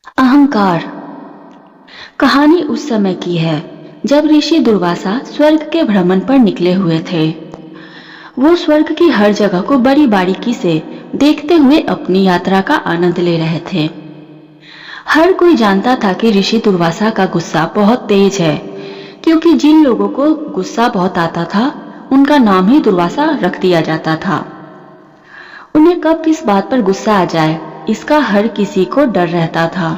अहंकार। कहानी उस समय की है जब ऋषि दुर्वासा स्वर्ग के भ्रमण पर निकले हुए थे। वो स्वर्ग की हर जगह को बड़ी बारीकी से देखते हुए अपनी यात्रा का आनंद ले रहे थे। हर कोई जानता था कि ऋषि दुर्वासा का गुस्सा बहुत तेज है, क्योंकि जिन लोगों को गुस्सा बहुत आता था उनका नाम ही दुर्वासा रख दिया जाता था। उन्हें कब किस बात पर गुस्सा आ जाए, इसका हर किसी को डर रहता था।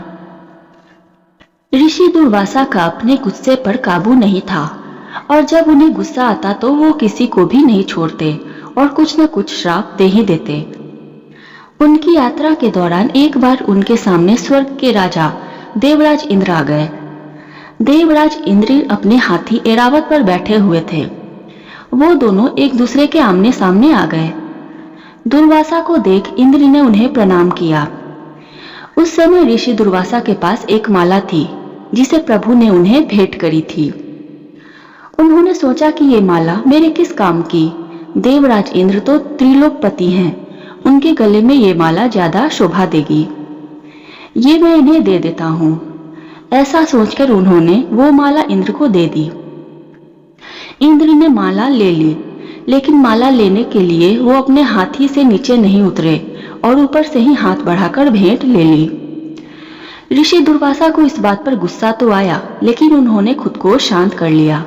ऋषि दुर्वासा का अपने गुस्से पर काबू नहीं था, और जब उन्हें गुस्सा आता तो वो किसी को भी नहीं छोड़ते और कुछ न कुछ श्राप दे ही देते। उनकी यात्रा के दौरान एक बार उनके सामने स्वर्ग के राजा देवराज इंद्र आ गए। देवराज इंद्र अपने हाथी ऐरावत पर बैठे हुए थे। वो दोनों एक दूसरे के आमने सामने आ गए। दुर्वासा को देख इंद्र ने उन्हें प्रणाम किया। उस समय ऋषि दुर्वासा के पास एक माला थी जिसे प्रभु ने उन्हें भेंट करी थी। उन्होंने सोचा कि ये माला मेरे किस काम की। देवराज इंद्र तो त्रिलोकपति हैं, उनके गले में ये माला ज्यादा शोभा देगी। ये मैं इन्हें दे देता हूँ। ऐसा सोचकर उन्होंने वो माला इंद्र को दे दी। इंद्र ने माला ले ली, लेकिन माला लेने के लिए वो अपने हाथी से नीचे नहीं उतरे और ऊपर से ही हाथ बढ़ाकर भेंट ले ली। ऋषि दुर्वासा को इस बात पर गुस्सा तो आया, लेकिन उन्होंने खुद को शांत कर लिया।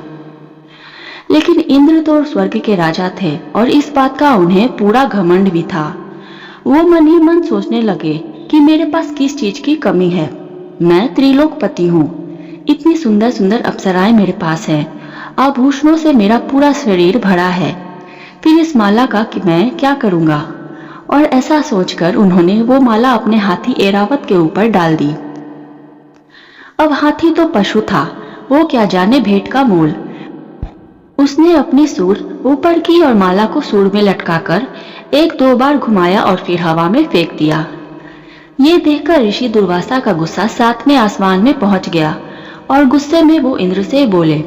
लेकिन इंद्र तो स्वर्ग के राजा थे और इस बात का उन्हें पूरा घमंड भी था। वो मन ही मन सोचने लगे कि मेरे पास किस चीज की कमी है। मैं त्रिलोकपति हूँ, इतनी सुंदर सुंदर अप्सराएं मेरे पास है, आभूषणों से मेरा पूरा शरीर भरा है, फिर इस माला का कि मैं क्या करूंगा। और ऐसा सोचकर उन्होंने वो माला अपने हाथी ऐरावत के ऊपर डाल दी। अब हाथी तो पशु था, वो क्या जाने भेंट का मोल। उसने अपनी सूंड ऊपर की और माला को सूंड में लटकाकर एक दो बार घुमाया और फिर हवा में फेंक दिया। ये देखकर ऋषि दुर्वासा का गुस्सा सातवें आसमान में पहुंच गया और गुस्से में वो इंद्र से बोले,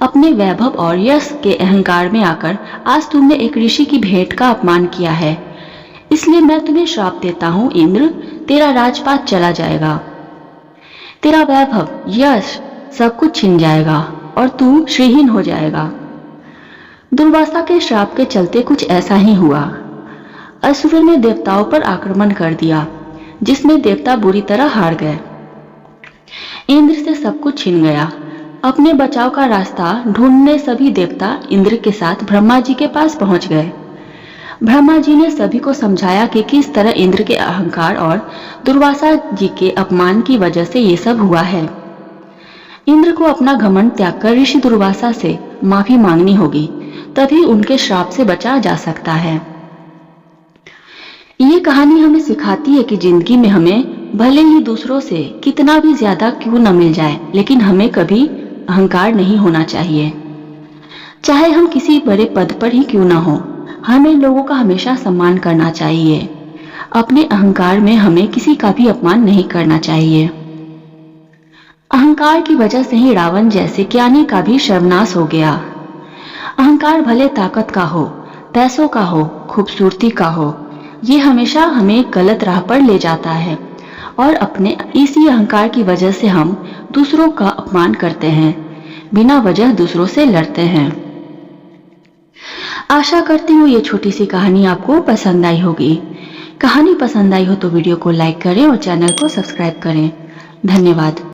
अपने वैभव और यश के अहंकार में आकर आज तुमने एक ऋषि की भेंट का अपमान किया है, इसलिए मैं तुम्हें श्राप देता हूँ इंद्र, तेरा राजपाट चला जाएगा, तेरा वैभव यश सब कुछ छिन जाएगा और तू श्रीहीन हो जाएगा। दुर्वासा के श्राप के चलते कुछ ऐसा ही हुआ। असुरों ने देवताओं पर आक्रमण कर दिया, जिसमें देवता बुरी तरह हार गए। इंद्र से सब कुछ छिन गया। अपने बचाव का रास्ता ढूंढने सभी देवता इंद्र के साथ ब्रह्मा जी के पास पहुंच गए। ब्रह्मा जी ने सभी को समझाया कि किस तरह इंद्र के अहंकार और दुर्वासा जी के अपमान की वजह से ये सब हुआ है। इंद्र को अपना घमंड त्याग कर ऋषि दुर्वासा से माफी मांगनी होगी, तभी उनके श्राप से बचा जा सकता है। ये कहानी हमें सिखाती है कि जिंदगी में हमें भले ही दूसरों से कितना भी ज्यादा क्यों न मिल जाए, लेकिन हमें कभी अहंकार नहीं होना चाहिए। चाहे हम किसी बड़े पद पर ही क्यों ना हो, हमें लोगों का हमेशा सम्मान करना चाहिए। अपने अहंकार में हमें किसी का भी अपमान नहीं करना चाहिए। अहंकार की वजह से ही रावण जैसे ज्ञानी का भी सर्वनाश हो गया। अहंकार भले ताकत का हो, पैसों का हो, खूबसूरती का हो, ये हमेशा हमें गलत राह पर ले जाता है और अपने इसी अहंकार की वजह से हम दूसरों का अपमान करते हैं, बिना वजह दूसरों से लड़ते हैं। आशा करती हूँ ये छोटी सी कहानी आपको पसंद आई होगी। कहानी पसंद आई हो तो वीडियो को लाइक करें और चैनल को सब्सक्राइब करें। धन्यवाद।